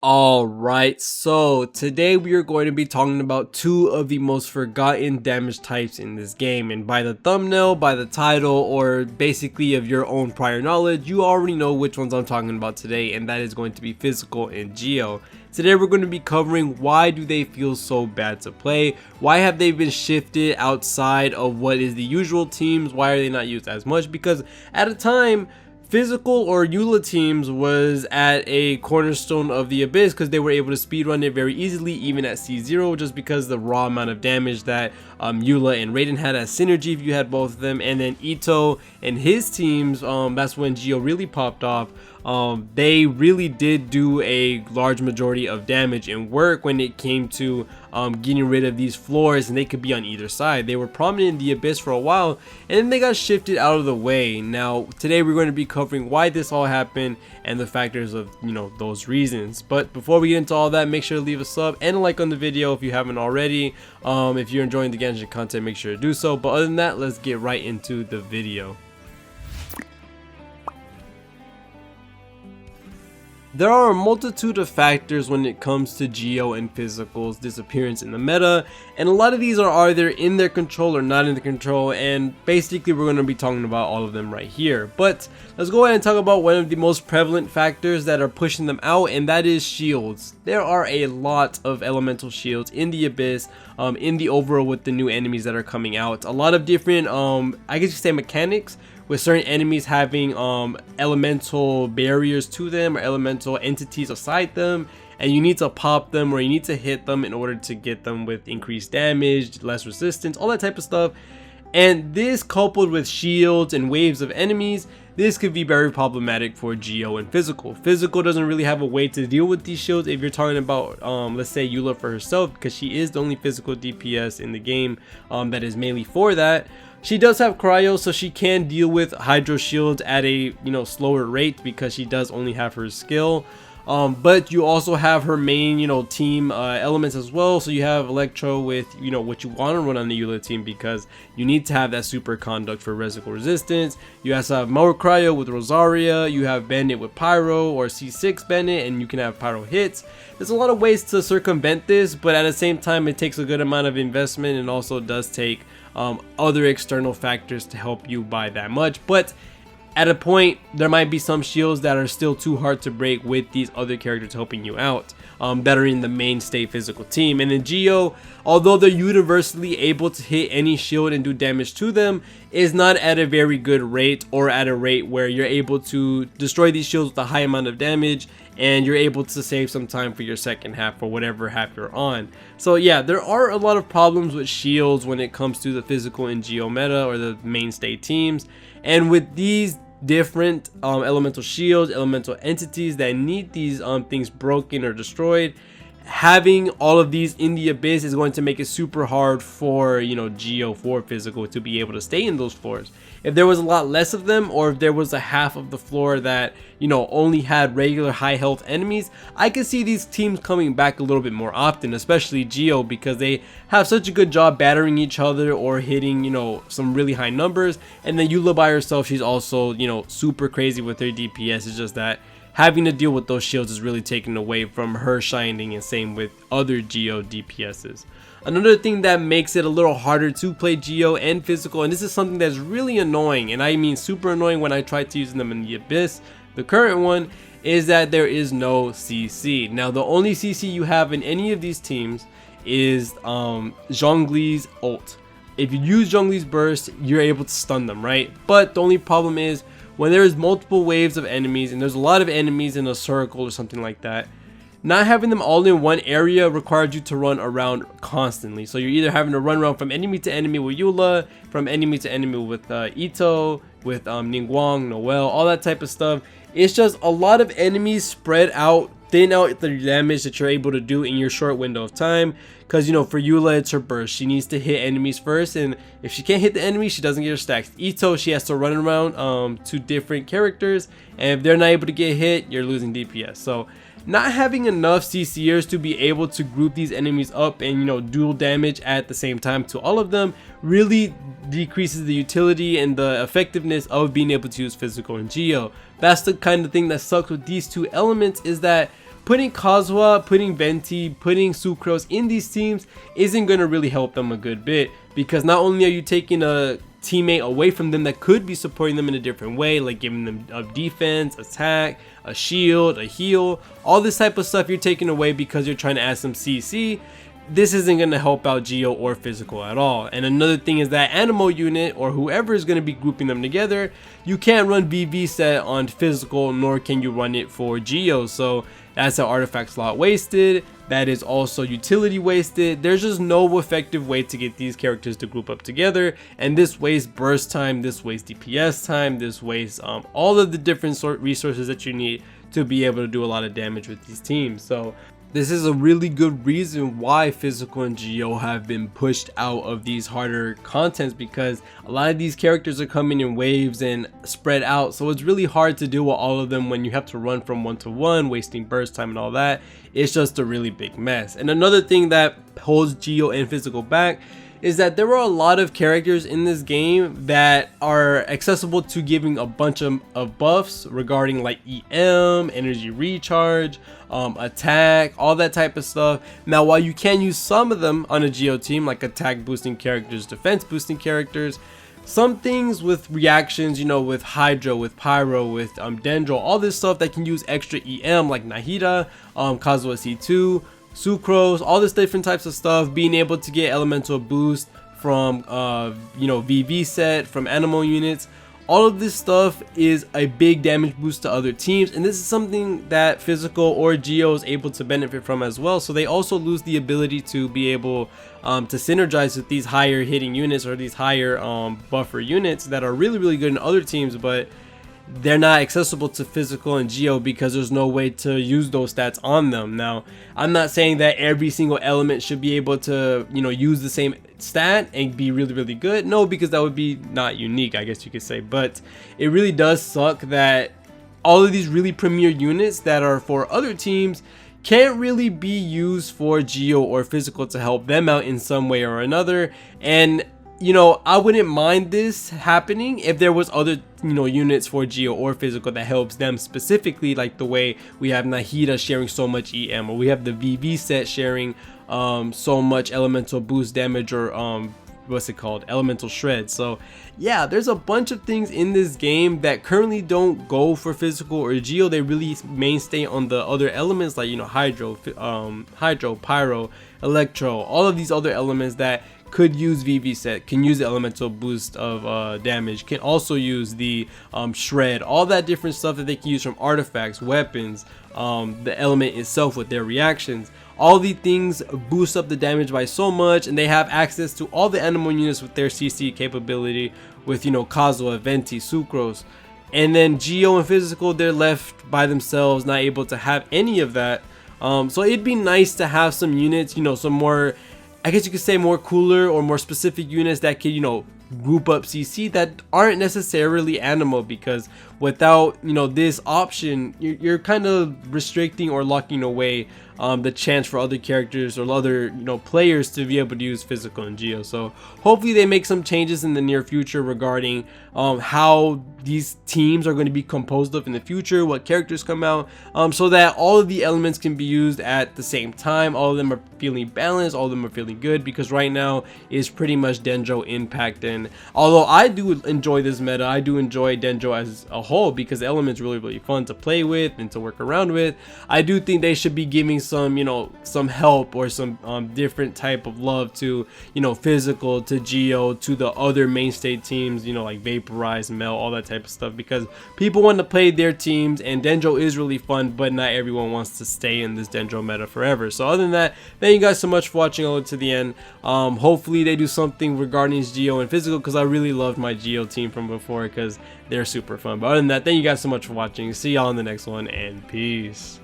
Alright, so today we are going to be talking about two of the most forgotten damage types in this game, and by the thumbnail, by the title, or basically of your own prior knowledge, you already know which ones I'm talking about today, and that is going to be Physical and Geo. Today we're going to be covering why do they feel so bad to play, why have they been shifted outside of what is the usual teams, why are they not used as much, because at a time Physical or Eula teams was at a cornerstone of the Abyss because they were able to speedrun it very easily even at C0, just because the raw amount of damage that Eula and Raiden had as synergy if you had both of them. And then Ito and his teams, that's when Geo really popped off. They really did do a large majority of damage and work when it came to getting rid of these floors, and they could be on either side. They were prominent in the Abyss for a while, and then they got shifted out of the way. Now today we're going to be covering why this all happened and the factors of those reasons. But before we get into all that, make sure to leave a sub and a like on the video if you haven't already. If you're enjoying the Genshin content, make sure to do so. But other than that, let's get right into the video. There are a multitude of factors when it comes to Geo and Physical's disappearance in the meta, and a lot of these are either in their control or not in their control, and basically we're going to be talking about all of them right here. But let's go ahead and talk about one of the most prevalent factors that are pushing them out, and that is shields. There are a lot of elemental shields in the Abyss, in the overworld with the new enemies that are coming out. A lot of different, I guess you could say, mechanics, with certain enemies having elemental barriers to them or elemental entities aside them, and you need to pop them or you need to hit them in order to get them with increased damage, less resistance, all that type of stuff. And this, coupled with shields and waves of enemies, this could be very problematic for Geo and Physical. Physical doesn't really have a way to deal with these shields if you're talking about, let's say, Eula for herself, because she is the only physical DPS in the game that is mainly for that. She does have cryo, so she can deal with hydro shields at a slower rate because she does only have her skill. But you also have her main team elements as well. So you have Electro with what you want to run on the Eula team, because you need to have that super conduct for residual resistance. You also have more cryo with Rosaria. You have Bandit with Pyro or C6 Bandit, and you can have Pyro hits. There's a lot of ways to circumvent this, but at the same time it takes a good amount of investment, and also does take other external factors to help you by that much. But at a point, there might be some shields that are still too hard to break with these other characters helping you out, that are in the mainstay Physical team. And in Geo, although they're universally able to hit any shield and do damage to them, is not at a very good rate, or at a rate where you're able to destroy these shields with a high amount of damage, and you're able to save some time for your second half or whatever half you're on. So yeah, there are a lot of problems with shields when it comes to the Physical and Geo meta, or the mainstay teams. And with these different elemental shields, elemental entities that need these things broken or destroyed, having all of these in the Abyss is going to make it super hard for Geo, for Physical, to be able to stay in those floors. If there was a lot less of them, or if there was a half of the floor that only had regular high health enemies, I could see these teams coming back a little bit more often, especially Geo, because they have such a good job battering each other or hitting some really high numbers. And then Eula by herself, she's also super crazy with her DPS. It's just that having to deal with those shields is really taken away from her shining, and same with other Geo DPSs. Another thing that makes it a little harder to play Geo and Physical, and this is something that's really annoying, and I mean super annoying when I try to use them in the Abyss, the current one, is that there is no CC. Now the only CC you have in any of these teams is Zhongli's ult. If you use Zhongli's burst, you're able to stun them, right? But the only problem is, when there's multiple waves of enemies, and there's a lot of enemies in a circle or something like that, not having them all in one area requires you to run around constantly. So you're either having to run around from enemy to enemy with Eula, from enemy to enemy with Ito, with Ningguang, Noelle, all that type of stuff. It's just a lot of enemies spread out, thin out the damage that you're able to do in your short window of time. Because for Eula, it's her burst. She needs to hit enemies first, and if she can't hit the enemy, she doesn't get her stacks. Ito, she has to run around to different characters, and if they're not able to get hit, you're losing DPS. So not having enough CCers to be able to group these enemies up and dual damage at the same time to all of them really decreases the utility and the effectiveness of being able to use Physical and Geo. That's the kind of thing that sucks with these two elements, is that putting Kazuha, putting Venti, putting Sucrose in these teams isn't going to really help them a good bit, because not only are you taking a teammate away from them that could be supporting them in a different way, like giving them a defense, attack, a shield, a heal, all this type of stuff you're taking away because you're trying to add some CC. This isn't going to help out Geo or Physical at all. And another thing is that Animal unit, or whoever is going to be grouping them together, you can't run VV set on Physical, nor can you run it for Geo. So that's an artifact slot wasted. That is also utility wasted. There's just no effective way to get these characters to group up together, and this wastes burst time, this wastes DPS time, this wastes all of the different resources that you need to be able to do a lot of damage with these teams. So this is a really good reason why Physical and Geo have been pushed out of these harder contents, because a lot of these characters are coming in waves and spread out, so it's really hard to deal with all of them when you have to run from 1 to 1, wasting burst time and all that. It's just a really big mess. And another thing that holds Geo and Physical back is that there are a lot of characters in this game that are accessible to giving a bunch of buffs regarding like EM, energy recharge, attack, all that type of stuff. Now, while you can use some of them on a Geo team, like attack boosting characters, defense boosting characters, some things with reactions, you know, with Hydro, with Pyro, with Dendro, all this stuff that can use extra EM, like Nahida, Kazuha C2, Sucrose, all this different types of stuff, being able to get elemental boost from you know, VV set, from animal units. All of this stuff is a big damage boost to other teams, and this is something that Physical or Geo is able to benefit from as well. So they also lose the ability to be able to synergize with these higher hitting units, or these higher buffer units that are really good in other teams, but they're not accessible to Physical and Geo because there's no way to use those stats on them. Now, I'm not saying that every single element should be able to, you know, use the same stat and be really good. No, because that would be not unique, I guess you could say. But it really does suck that all of these really premier units that are for other teams can't really be used for Geo or Physical to help them out in some way or another. And you know, I wouldn't mind this happening if there was other, you know, units for Geo or Physical that helps them specifically, like the way we have Nahida sharing so much EM, or we have the VV set sharing so much elemental boost damage, or what's it called, elemental shred. So yeah, there's a bunch of things in this game that currently don't go for Physical or Geo. They really mainstay on the other elements, like, you know, Hydro, Pyro, Electro, all of these other elements that could use VV set, can use the elemental boost of damage, can also use the shred, all that different stuff that they can use from artifacts, weapons, the element itself with their reactions. All these things boost up the damage by so much, and they have access to all the animal units with their CC capability, with, you know, Kazuha, Venti, Sucrose. And then Geo and Physical, they're left by themselves, not able to have any of that. So it'd be nice to have some units, you know, some more, I guess you could say, more cooler or more specific units that can, you know, group up CC that aren't necessarily animal, because without, you know, this option, you're kind of restricting or locking away the chance for other characters or other, you know, players to be able to use Physical and Geo. So hopefully they make some changes in the near future regarding how these teams are going to be composed of in the future, what characters come out, so that all of the elements can be used at the same time, all of them are feeling balanced, all of them are feeling good, because right now is pretty much Dendro Impact. And although I do enjoy this meta, I do enjoy Dendro as a whole, because the element's really fun to play with and to work around with. I do think they should be giving some, you know, some help or some different type of love to, you know, Physical, to Geo, to the other mainstay teams, you know, like Vaporize, Mel, all that type of stuff, because people want to play their teams, and Dendro is really fun, but not everyone wants to stay in this Dendro meta forever. So other than that, thank you guys so much for watching all the way to the end. Hopefully they do something regarding Geo and Physical, because I really loved my Geo team from before, because they're super fun. But other than that, thank you guys so much for watching. See y'all in the next one, and peace.